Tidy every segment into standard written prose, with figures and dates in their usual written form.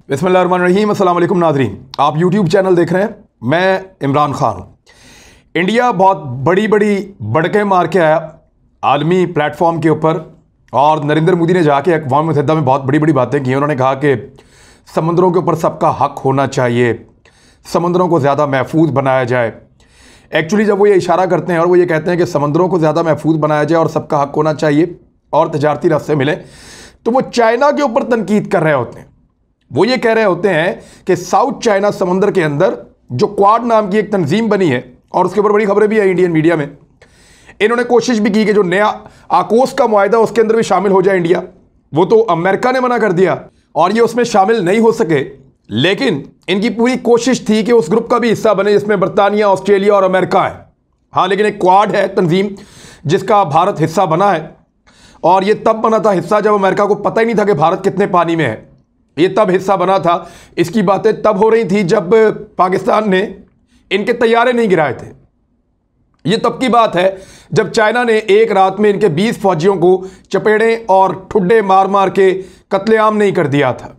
बिस्मिल्लाहिर्रहमानिर्रहीम। अस्सलाम वालेकुम नाज़रीन, आप यूट्यूब चैनल देख रहे हैं। मैं इमरान खान हूँ। इंडिया बहुत बड़ी बड़ी बढ़के मार के आया आलमी प्लेटफॉर्म के ऊपर, और नरेंद्र मोदी ने जाके अक़वाम मुत्तहिदा में बहुत बड़ी बड़ी बातें की। उन्होंने कहा कि समंदरों के ऊपर सबका हक होना चाहिए, समंदरों को ज़्यादा महफूज बनाया जाए। एक्चुअली जब वो ये इशारा करते हैं और वो ये कहते हैं कि समंदरों को ज़्यादा महफूज बनाया जाए और सबका हक होना चाहिए और तजारती रास्ते मिले, तो वो चाइना के ऊपर तनकीद कर रहे होते हैं। वो ये कह रहे होते हैं कि साउथ चाइना समंदर के अंदर जो क्वाड नाम की एक तंजीम बनी है, और उसके ऊपर बड़ी खबरें भी है इंडियन मीडिया में, इन्होंने कोशिश भी की कि जो नया आकोस का मुआहदा उसके अंदर भी शामिल हो जाए इंडिया। वो तो अमेरिका ने मना कर दिया और ये उसमें शामिल नहीं हो सके, लेकिन इनकी पूरी कोशिश थी कि उस ग्रुप का भी हिस्सा बने जिसमें बरतानिया, ऑस्ट्रेलिया और अमेरिका है। हाँ, लेकिन एक क्वाड है तंजीम जिसका भारत हिस्सा बना है, और ये तब बना था हिस्सा जब अमेरिका को पता ही नहीं था कि भारत कितने पानी में है। ये तब हिस्सा बना था। इसकी बातें तब हो रही थी जब पाकिस्तान ने इनके तैयारे नहीं गिराए थे। ये तब की बात है जब चाइना ने एक रात में इनके 20 फौजियों को चपेड़े और ठुड्डे मार मार के कत्लेआम नहीं कर दिया था।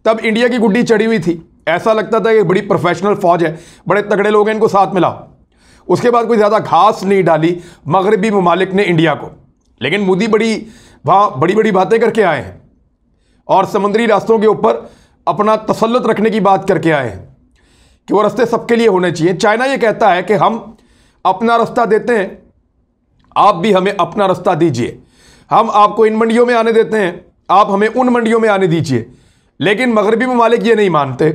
तब इंडिया की गुड्डी चढ़ी हुई थी, ऐसा लगता था कि बड़ी प्रोफेशनल फौज है, बड़े तगड़े लोग हैं, इनको साथ मिलाओ। उसके बाद कोई ज़्यादा घास नहीं डाली मगरबी ममालिक ने इंडिया को, लेकिन मोदी वहाँ बड़ी बड़ी बातें करके आए हैं और समुद्री रास्तों के ऊपर अपना तसल्लुत रखने की बात करके आए हैं कि वो रास्ते सबके लिए होने चाहिए। चाइना ये कहता है कि हम अपना रास्ता देते हैं, आप भी हमें अपना रास्ता दीजिए। हम आपको इन मंडियों में आने देते हैं, आप हमें उन मंडियों में आने दीजिए। लेकिन मगरबी ममालिक ये नहीं मानते,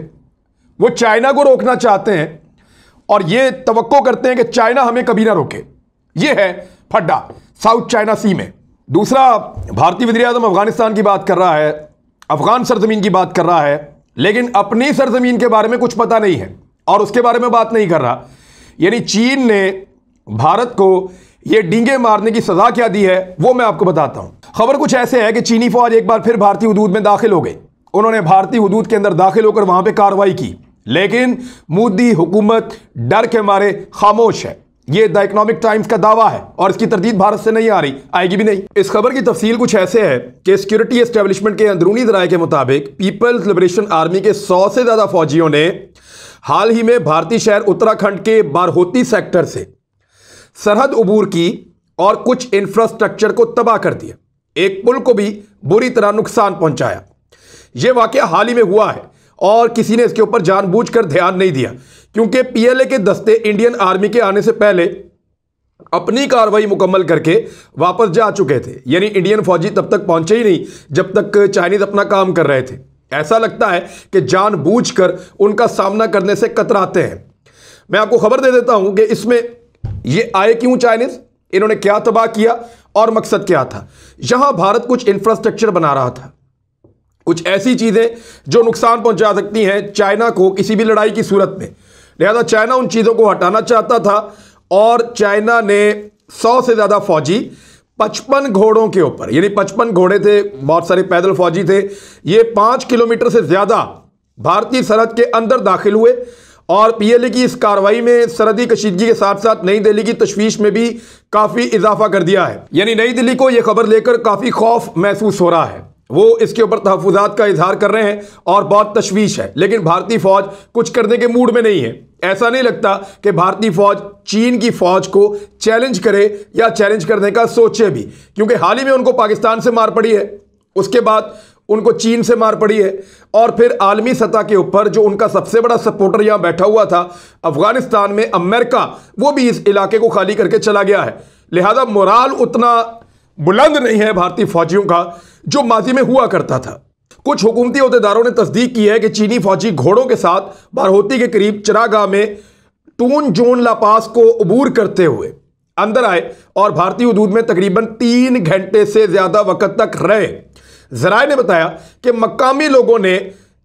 वो चाइना को रोकना चाहते हैं और ये तवक्को करते हैं कि चाइना हमें कभी ना रोके। ये है फड्डा साउथ चाइना सी में। दूसरा, भारतीय वज़ीर आज़म अफगानिस्तान की बात कर रहा है, अफगान सरजमीन की बात कर रहा है, लेकिन अपनी सरजमीन के बारे में कुछ पता नहीं है और उसके बारे में बात नहीं कर रहा। यानी चीन ने भारत को ये डींगे मारने की सजा क्या दी है वो मैं आपको बताता हूं। खबर कुछ ऐसे है कि चीनी फौज एक बार फिर भारतीय हुदूद में दाखिल हो गई। उन्होंने भारतीय हुदूद के अंदर दाखिल होकर वहां पे कार्रवाई की, लेकिन मोदी हुकूमत डर के मारे खामोश है। ये द इकोनॉमिक टाइम्स का दावा है और इसकी तरदीद भारत से नहीं आ रही, आएगी भी नहीं। इस खबर की तफसील कुछ ऐसे है कि सिक्योरिटी एस्टेब्लिशमेंट के अंदरूनी ज़राए के मुताबिक पीपल्स लिबरेशन आर्मी के 100 से ज़्यादा फौजियों ने हाल ही में भारतीय शहर उत्तराखंड के बारहोती सेक्टर से सरहद अबूर की और कुछ इंफ्रास्ट्रक्चर को तबाह कर दिया। एक पुल को भी बुरी तरह नुकसान पहुंचाया। यह वाकया हाल ही में हुआ है और किसी ने इसके ऊपर जानबूझकर ध्यान नहीं दिया, क्योंकि पीएलए के दस्ते इंडियन आर्मी के आने से पहले अपनी कार्रवाई मुकम्मल करके वापस जा चुके थे। यानी इंडियन फौजी तब तक पहुंचे ही नहीं जब तक चाइनीज अपना काम कर रहे थे। ऐसा लगता है कि जानबूझकर उनका सामना करने से कतराते हैं। मैं आपको खबर दे देता हूं कि इसमें ये आए क्यों चाइनीज, इन्होंने क्या तबाह किया और मकसद क्या था। यहां भारत कुछ इंफ्रास्ट्रक्चर बना रहा था, कुछ ऐसी चीजें जो नुकसान पहुंचा सकती हैं चाइना को किसी भी लड़ाई की सूरत में। लिहाजा चाइना उन चीजों को हटाना चाहता था और चाइना ने 100 से ज्यादा फौजी 55 घोड़ों के ऊपर, यानी 55 घोड़े थे, बहुत सारे पैदल फौजी थे, ये 5 किलोमीटर से ज्यादा भारतीय सरहद के अंदर दाखिल हुए। और पीएलए की इस कार्रवाई में सरहदी कशीदगी के साथ साथ नई दिल्ली की तशवीश में भी काफी इजाफा कर दिया है। यानी नई दिल्ली को यह खबर लेकर काफी खौफ महसूस हो रहा है, वो इसके ऊपर तहफ़्फ़ुज़ात का इजहार कर रहे हैं और बहुत तशवीश है। लेकिन भारतीय फौज कुछ करने के मूड में नहीं है। ऐसा नहीं लगता कि भारतीय फौज चीन की फौज को चैलेंज करे या चैलेंज करने का सोचे भी, क्योंकि हाल ही में उनको पाकिस्तान से मार पड़ी है, उसके बाद उनको चीन से मार पड़ी है, और फिर आलमी सतह के ऊपर जो उनका सबसे बड़ा सपोर्टर यहां बैठा हुआ था अफगानिस्तान में, अमेरिका, वो भी इस इलाके को खाली करके चला गया है। लिहाजा मोराल उतना बुलंद नहीं है भारतीय फौजियों का जो माजी में हुआ करता था। कुछ हुकूमती अहदेदारों ने तस्दीक की है कि चीनी फौजी घोड़ों के साथ बारहोती के करीब चरागाह में टून जोन लापास को अबूर करते हुए अंदर आए और भारतीय हुदूद में तकरीबन 3 घंटे से ज्यादा वक्त तक रहे। जराए ने बताया कि मकामी लोगों ने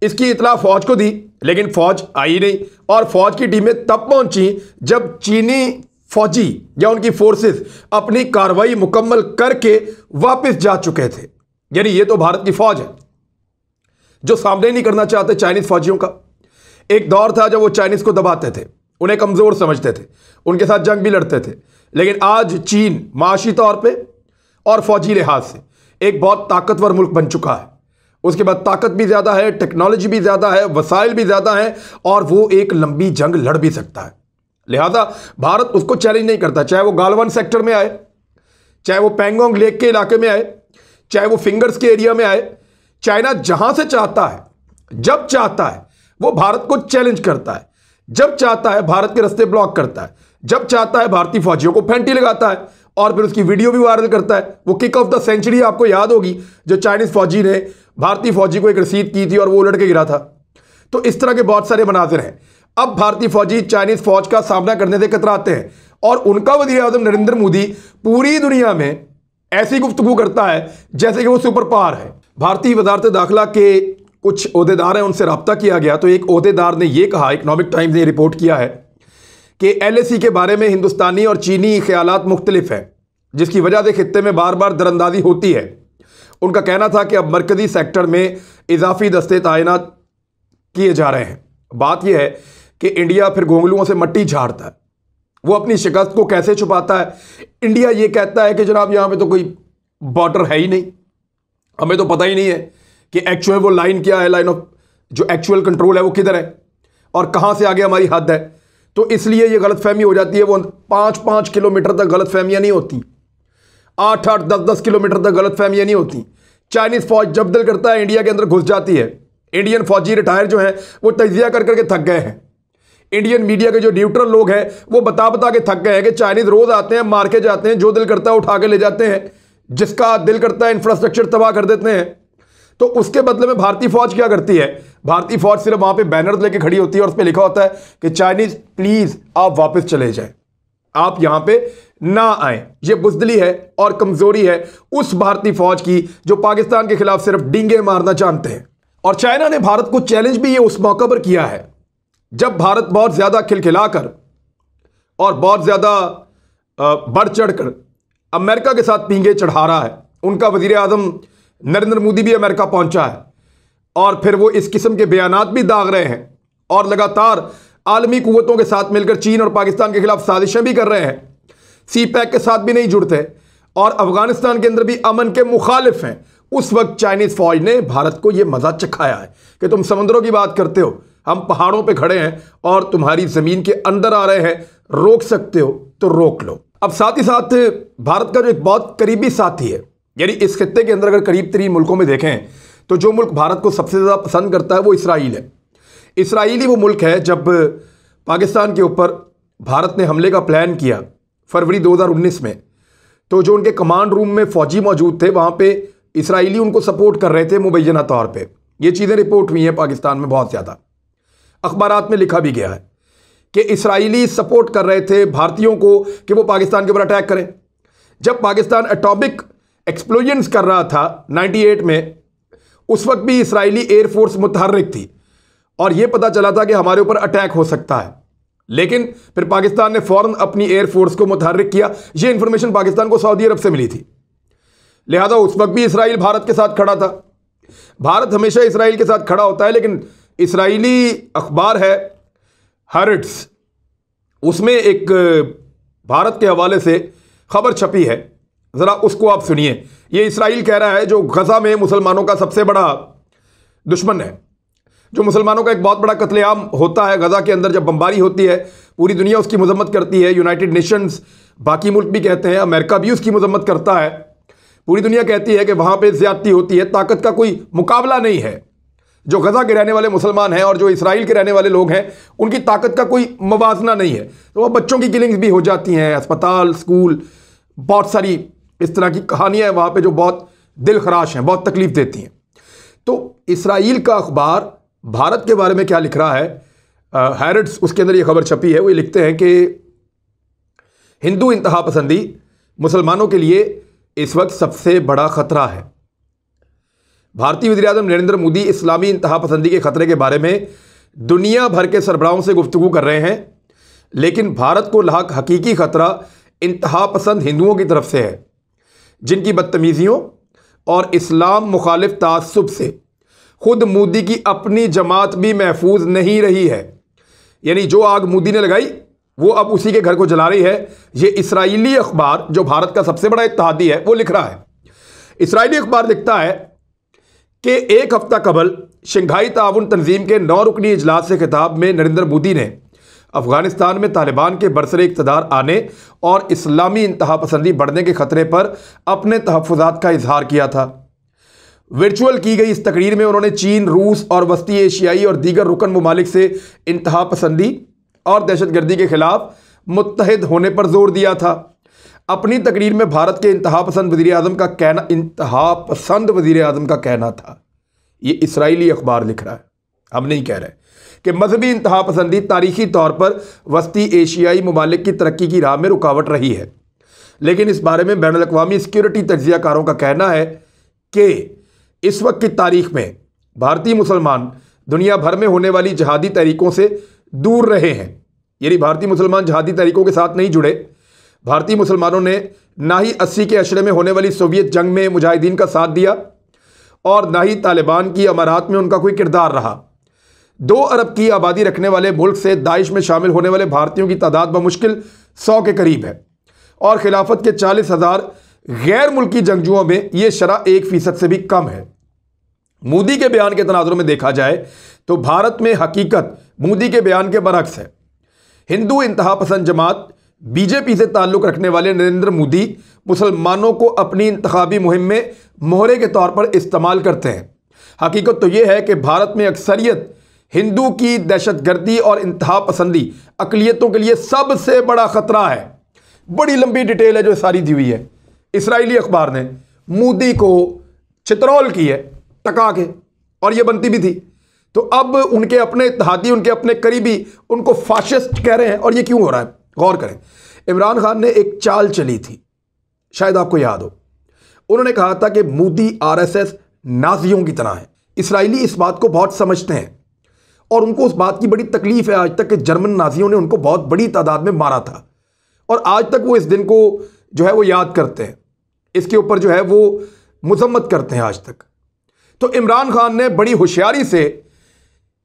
इसकी इतला फौज को दी, लेकिन फौज आई नहीं और फौज की टीमें तब पहुंची जब चीनी फौजी या उनकी फोर्सेस अपनी कार्रवाई मुकम्मल करके वापस जा चुके थे। यानी ये तो भारत की फौज है जो सामने नहीं करना चाहते चाइनीज फौजियों का। एक दौर था जब वो चाइनीज को दबाते थे, उन्हें कमजोर समझते थे, उनके साथ जंग भी लड़ते थे, लेकिन आज चीन माशी तौर पे और फौजी लिहाज से एक बहुत ताकतवर मुल्क बन चुका है। उसके बाद ताकत भी ज़्यादा है, टेक्नोलॉजी भी ज़्यादा है, वसाइल भी ज़्यादा है, और वो एक लंबी जंग लड़ भी सकता है। लिहाजा भारत उसको चैलेंज नहीं करता, चाहे वो गालवान सेक्टर में आए, चाहे वो पैंगोंग लेक के इलाके में आए, चाहे वो फिंगर्स के एरिया में आए। चाइना जहां से चाहता है, जब चाहता है, वो भारत को चैलेंज करता है। जब चाहता है भारत के रास्ते ब्लॉक करता है, जब चाहता है भारतीय फौजियों को फेंटी लगाता है, और फिर उसकी वीडियो भी वायरल करता है। वो किक ऑफ द सेंचुरी आपको याद होगी, जो चाइनीज फौजी ने भारतीय फौजी को एक रसीद की थी और वो उलट के गिरा था। तो इस तरह के बहुत सारे मनाजिर हैं। अब भारतीय फौजी चाइनीज फौज का सामना करने से कतराते हैं, और उनका वज़ीर आज़म नरेंद्र मोदी पूरी दुनिया में ऐसी गुफ्तगू करता है जैसे कि वो सुपर पावर है। भारतीय वजारत दाखिला के कुछ ओहदेदार हैं, उनसे रब्ता किया गया, तो एक ओहदेदार ने यह कहा, इकोनॉमिक टाइम्स ने रिपोर्ट किया है कि LAC के बारे में हिंदुस्तानी और चीनी ख्यालात मुख्तलिफ हैं, जिसकी वजह से खित्ते में बार बार दरअंदाजी होती है। उनका कहना था कि अब मरकजी सेक्टर में इजाफी दस्ते तैनात किए जा रहे हैं। बात यह है कि इंडिया फिर गोंगलुओं से मट्टी झाड़ता है, वो अपनी शिकस्त को कैसे छुपाता है। इंडिया ये कहता है कि जनाब यहाँ पे तो कोई बॉर्डर है ही नहीं, हमें तो पता ही नहीं है कि एक्चुअल वो लाइन क्या है, लाइन ऑफ जो एक्चुअल कंट्रोल है वो किधर है और कहाँ से आगे हमारी हद है। तो इसलिए ये गलतफहमी हो जाती है। वो 5-5 किलोमीटर तक गलतफहमियाँ नहीं होती, 8-8, 10-10 किलोमीटर तक गलतफहमियाँ नहीं होती। चाइनीज़ फौज जब दिल करता है इंडिया के अंदर घुस जाती है। इंडियन फौजी रिटायर जो हैं वो तजिया कर करके थक गए हैं। इंडियन मीडिया के जो न्यूट्रल लोग हैं वो बता बता के थक गए हैं कि चाइनीज़ रोज़ आते हैं, मार के जाते हैं, जो दिल करता है उठा के ले जाते हैं, जिसका दिल करता है इंफ्रास्ट्रक्चर तबाह कर देते हैं। तो उसके बदले में भारतीय फौज क्या करती है? भारतीय फौज सिर्फ वहां पे बैनर लेके खड़ी होती है और उस पर लिखा होता है कि चाइनीज प्लीज आप वापस चले जाएं, आप यहां पे ना आए। ये बुजदली है और कमजोरी है उस भारतीय फौज की जो पाकिस्तान के खिलाफ सिर्फ डींगे मारना जानते हैं। और चाइना ने भारत को चैलेंज भी ये उस मौके पर किया है जब भारत बहुत ज्यादा खिलखिलाकर और बहुत ज्यादा बढ़ चढ़कर अमेरिका के साथ पींगे चढ़ा रहा है। उनका वजीर आजम नरेंद्र मोदी भी अमेरिका पहुंचा है और फिर वो इस किस्म के बयानात भी दाग रहे हैं और लगातार आलमी कुव्वतों के साथ मिलकर चीन और पाकिस्तान के खिलाफ साजिशें भी कर रहे हैं। CPEC के साथ भी नहीं जुड़ते और अफगानिस्तान के अंदर भी अमन के मुखालिफ हैं। उस वक्त चाइनीज फौज ने भारत को यह मजा चखाया है कि तुम समुद्रों की बात करते हो, हम पहाड़ों पे खड़े हैं और तुम्हारी जमीन के अंदर आ रहे हैं, रोक सकते हो तो रोक लो। अब साथ ही साथ भारत का जो एक बहुत करीबी साथी है, यानी इस खित्ते के अंदर अगर करीब 3 मुल्कों में देखें तो जो मुल्क भारत को सबसे ज़्यादा पसंद करता है वो इसराइल है। इसराइली वो मुल्क है जब पाकिस्तान के ऊपर भारत ने हमले का प्लान किया फरवरी 2019 में, तो जो उनके कमांड रूम में फ़ौजी मौजूद थे वहाँ पे इसराइली उनको सपोर्ट कर रहे थे मुबैना तौर पे। ये चीज़ें रिपोर्ट हुई हैं पाकिस्तान में बहुत ज़्यादा, अखबारात में लिखा भी गया है कि इसराइली सपोर्ट कर रहे थे भारतीयों को कि वो पाकिस्तान के ऊपर अटैक करें। जब पाकिस्तान एटॉमिक एक्सप्लोजन्स कर रहा था 98 में, उस वक्त भी इसराइली एयरफोर्स मुतहर्रिक थी और यह पता चला था कि हमारे ऊपर अटैक हो सकता है, लेकिन फिर पाकिस्तान ने फौरन अपनी एयरफोर्स को मुतहर्रिक किया। यह इंफॉर्मेशन पाकिस्तान को सऊदी अरब से मिली थी, लिहाजा उस वक्त भी इसराइल भारत के साथ खड़ा था। भारत हमेशा इसराइल के साथ खड़ा होता है, लेकिन इसराइली अखबार है हर्ट्स, उसमें एक भारत के हवाले से खबर छपी है, ज़रा उसको आप सुनिए। ये इसराइल कह रहा है जो गजा में मुसलमानों का सबसे बड़ा दुश्मन है, जो मुसलमानों का एक बहुत बड़ा कत्लेआम होता है गजा के अंदर, जब बमबारी होती है पूरी दुनिया उसकी मजम्मत करती है, यूनाइटेड नेशंस, बाकी मुल्क भी कहते हैं, अमेरिका भी उसकी मजम्मत करता है। पूरी दुनिया कहती है कि वहाँ पे ज़्यादती होती है, ताकत का कोई मुकाबला नहीं है। जो गजा के रहने वाले मुसलमान हैं और जो इसराइल के रहने वाले लोग हैं उनकी ताकत का कोई मवाजना नहीं है। तो वह बच्चों की किलिंग्स भी हो जाती हैं, अस्पताल, स्कूल, बहुत सारी इस तरह की कहानियाँ हैं वहाँ पे जो बहुत दिल खराश हैं, बहुत तकलीफ देती हैं। तो इसराइल का अखबार भारत के बारे में क्या लिख रहा है, हैरट्स, उसके अंदर ये खबर छपी है। वो ये लिखते हैं कि हिंदू इंतहा पसंदी मुसलमानों के लिए इस वक्त सबसे बड़ा खतरा है। भारतीय वज़ीर आज़म नरेंद्र मोदी इस्लामी इंतहा पसंदी के खतरे के बारे में दुनिया भर के सरबराहों से गुफ्तगू कर रहे हैं, लेकिन भारत को लाक हकीकी खतरा इंतहा पसंद हिंदुओं की तरफ से है, जिनकी बदतमीज़ियों और इस्लाम मुखालिफ तासुब से खुद मोदी की अपनी जमात भी महफूज नहीं रही है। यानी जो आग मोदी ने लगाई वो अब उसी के घर को जला रही है। ये इसराइली अखबार जो भारत का सबसे बड़ा इत्तेहादी है वो लिख रहा है। इसराइली अखबार लिखता है कि एक हफ्ता कबल शंघाई ताउन तंजीम के 9 रुकनी इजलास से खिताब में नरेंद्र मोदी ने अफगानिस्तान में तालिबान के बरसरे इक़्तिदार आने और इस्लामी इंतहा पसंदी बढ़ने के खतरे पर अपने तहफ़्फ़ुज़ात का इजहार किया था। वर्चुअल की गई इस तकरीर में उन्होंने चीन, रूस और वस्ती एशियाई और दीगर रुकन ममालिक से इंतहा पसंदी और दहशतगर्दी के खिलाफ मुत्तहिद होने पर जोर दिया था। अपनी तकरीर में भारत के इंतहा पसंद वज़ीर-ए-आज़म का कहना था, ये इसराइली अखबार लिख रहा है, हम नहीं कह रहे, कि मजहबी इंतहा पसंदी तारीखी तौर पर वस्ती एशियाई ममालिक की तरक्की की राह में रुकावट रही है। लेकिन इस बारे में बैनुल-अक़वामी सिक्योरिटी तज्ज़ियाकारों का कहना है कि इस वक्त की तारीख में भारतीय मुसलमान दुनिया भर में होने वाली जहादी तहरीकों से दूर रहे हैं। यानी भारतीय मुसलमान जहादी तहरीकों के साथ नहीं जुड़े। भारतीय मुसलमानों ने ना ही 80 के अशरे में होने वाली सोवियत जंग में मुजाहिदीन का साथ दिया और ना ही तालिबान की अमारात में उनका कोई किरदार रहा। 2 अरब की आबादी रखने वाले मुल्क से दाइश में शामिल होने वाले भारतीयों की तादाद बमुश्किल 100 के करीब है और खिलाफत के 40,000 गैर मुल्की जंगजुओं में यह शरह 1% से भी कम है। मोदी के बयान के तनाजुर में देखा जाए तो भारत में हकीकत मोदी के बयान के बरक्स है। हिंदू इंतहा पसंद जमात बीजेपी से ताल्लुक़ रखने वाले नरेंद्र मोदी मुसलमानों को अपनी इंतखाबी मुहिम में मोहरे के तौर पर इस्तेमाल करते हैं। हकीकत तो यह है कि भारत में अक्सरियत हिंदू की दहशतगर्दी और इंतहा पसंदी अक़लियतों के लिए सबसे बड़ा ख़तरा है। बड़ी लंबी डिटेल है जो सारी दी हुई है। इसराइली अखबार ने मोदी को चित्रौल की है टका के, और यह बनती भी थी। तो अब उनके अपने इत्तेहादी, उनके अपने करीबी उनको फाशिस्ट कह रहे हैं। और यह क्यों हो रहा है, गौर करें। इमरान खान ने एक चाल चली थी, शायद आपको याद हो। उन्होंने कहा था कि मोदी आरएसएस नाजियों की तरह है। इसराइली इस बात को बहुत समझते हैं और उनको उस बात की बड़ी तकलीफ है आज तक कि जर्मन नाजियों ने उनको बहुत बड़ी तादाद में मारा था, और आज तक वो इस दिन को जो है वो याद करते हैं, इसके ऊपर जो है वो मजम्मत करते हैं आज तक। तो इमरान खान ने बड़ी होशियारी से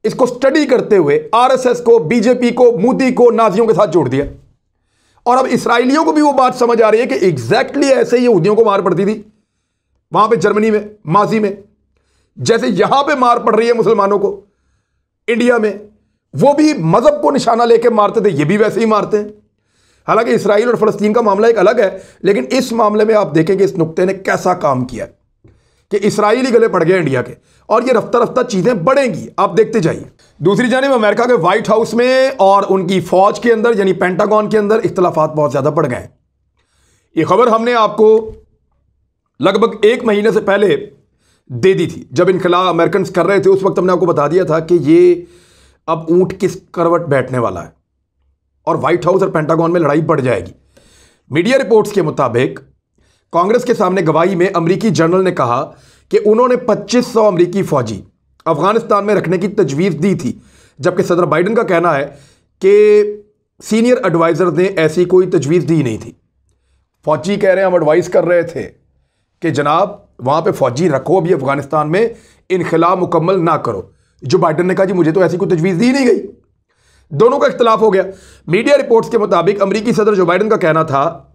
इसको स्टडी करते हुए आरएसएस को, बीजेपी को, मोदी को नाजियों के साथ जोड़ दिया। और अब इसराइलियों को भी वो बात समझ आ रही है कि एग्जैक्टली ऐसे ही यहूदियों को मार पड़ती थी वहां पे जर्मनी में माजी में, जैसे यहां पे मार पड़ रही है मुसलमानों को इंडिया में। वो भी मजहब को निशाना लेके मारते थे, ये भी वैसे ही मारते हैं। हालांकि इसराइल और फलस्तीन का मामला एक अलग है, लेकिन इस मामले में आप देखेंगे इस नुक्ते ने कैसा काम किया कि इसराइली गले पड़ गए इंडिया के, और ये रफ्ता रफ्ता चीजें बढ़ेंगी, आप देखते जाइए। दूसरी जानिब अमेरिका के व्हाइट हाउस में और उनकी फौज के अंदर यानी पेंटागन के अंदर इख्तलाफात बहुत ज्यादा बढ़ गए। ये खबर हमने आपको लगभग 1 महीने से पहले दे दी थी, जब इनकलाब अमेरिकन कर रहे थे। उस वक्त हमने आपको बता दिया था कि ये अब ऊंट किस करवट बैठने वाला है और व्हाइट हाउस और पेंटागन में लड़ाई बढ़ जाएगी। मीडिया रिपोर्ट्स के मुताबिक कांग्रेस के सामने गवाही में अमेरिकी जनरल ने कहा कि उन्होंने 2500 अमेरिकी फौजी अफगानिस्तान में रखने की तजवीज़ दी थी, जबकि सदर बाइडन का कहना है कि सीनियर एडवाइज़र ने ऐसी कोई तजवीज़ दी नहीं थी। फौजी कह रहे हैं हम एडवाइस कर रहे थे कि जनाब वहाँ पे फौजी रखो, अभी अफगानिस्तान में इनखिला मुकम्मल ना करो। जो बाइडन ने कहा जी मुझे तो ऐसी कोई तजवीज़ दी नहीं गई। दोनों का इख्तलाफ हो गया। मीडिया रिपोर्ट्स के मुताबिक अमेरिकी सदर जो बाइडन का कहना था,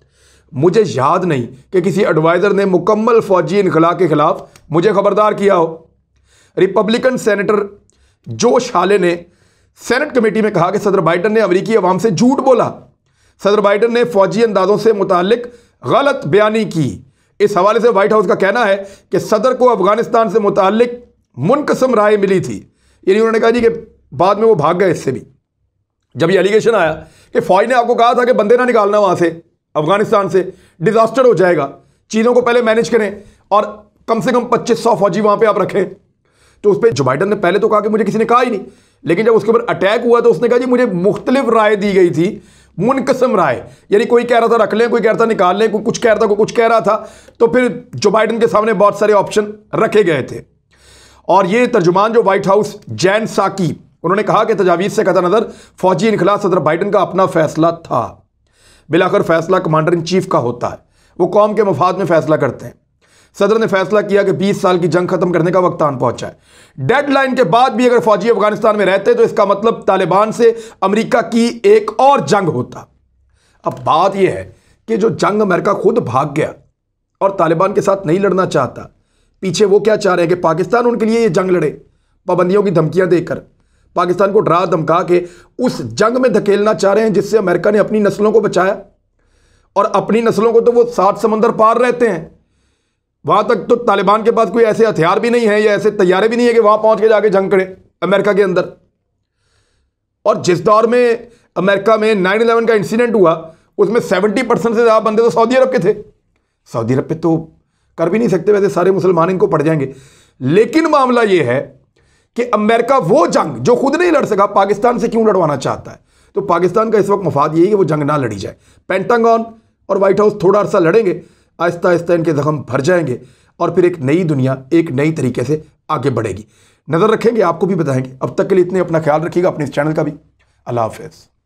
मुझे याद नहीं कि किसी एडवाइज़र ने मुकम्मल फौजी इनखला के खिलाफ मुझे खबरदार किया हो। रिपब्लिकन सेनेटर जोश हाले ने सेनेट कमेटी में कहा कि सदर बाइडन ने अमेरिकी अवाम से झूठ बोला। सदर बाइडन ने फौजी अंदाजों से मुतालिक गलत बयानी की। इस हवाले से व्हाइट हाउस का कहना है कि सदर को अफगानिस्तान से मुतालिक मुनकसम राय मिली थी। यानी उन्होंने कहा जी कि बाद में वो भाग गए। इससे भी जब ये एलिगेशन आया कि फौज ने आपको कहा था कि बंदे ना निकालना वहां से अफगानिस्तान से, डिजास्टर हो जाएगा, चीज़ों को पहले मैनेज करें और कम से कम 2500 फौजी वहां पे आप रखें, तो उस पर जो बाइडन ने पहले तो कहा कि मुझे किसी ने कहा ही नहीं, लेकिन जब उसके ऊपर अटैक हुआ तो उसने कहा जी मुझे मुख्तलिफ राय दी गई थी, मुनकसम राय। यानी कोई कह रहा था रख लें, कोई कह रहा था निकाल लें, कोई कुछ कह रहा था, कोई कुछ कह रहा था। तो फिर जो बाइडन के सामने बहुत सारे ऑप्शन रखे गए थे। और ये तर्जुमान जो व्हाइट हाउस जैन साकी, उन्होंने कहा कि तजावीज़ से कता नज़र फौजी इनखला सदर बाइडन का अपना फैसला था। बिलाखिर फैसला कमांडर इन चीफ का होता है, वो कौम के मफाद में फैसला करते हैं। सदर ने फैसला किया कि 20 साल की जंग खत्म करने का वक्त आन पहुंचा है। डेडलाइन के बाद भी अगर फौजी अफगानिस्तान में रहते तो इसका मतलब तालिबान से अमेरिका की एक और जंग होता। अब बात यह है कि जो जंग अमेरिका खुद भाग गया और तालिबान के साथ नहीं लड़ना चाहता, पीछे वो क्या चाह रहे हैं कि पाकिस्तान उनके लिए ये जंग लड़े, पाबंदियों की धमकियां देकर पाकिस्तान को डरा धमका के उस जंग में धकेलना चाह रहे हैं जिससे अमेरिका ने अपनी नस्लों को बचाया। और अपनी नस्लों को तो वो 7 समंदर पार रहते हैं, वहां तक तो तालिबान के पास कोई ऐसे हथियार भी नहीं है या ऐसे तैयारे भी नहीं है कि वहां पहुंच के जाके जंग करे अमेरिका के अंदर। और जिस दौर में अमेरिका में 9/11 का इंसिडेंट हुआ उसमें 70% से ज्यादा बंदे तो सऊदी अरब के थे। सऊदी अरब पे तो कर भी नहीं सकते, वैसे सारे मुसलमान इनको पड़ जाएंगे। लेकिन मामला यह है कि अमेरिका वो जंग जो खुद नहीं लड़ सका पाकिस्तान से क्यों लड़वाना चाहता है। तो पाकिस्तान का इस वक्त मफाद यही है कि वो जंग ना लड़ी जाए। पेंटागन और व्हाइट हाउस थोड़ा अरसा लड़ेंगे, आहिस्ता आहिस्ता इनके जख्म भर जाएंगे और फिर एक नई दुनिया एक नई तरीके से आगे बढ़ेगी। नजर रखेंगे, आपको भी बताएंगे। अब तक के लिए इतने, अपना ख्याल रखिएगा, अपने इस चैनल का भी। अल्लाह हाफिज़।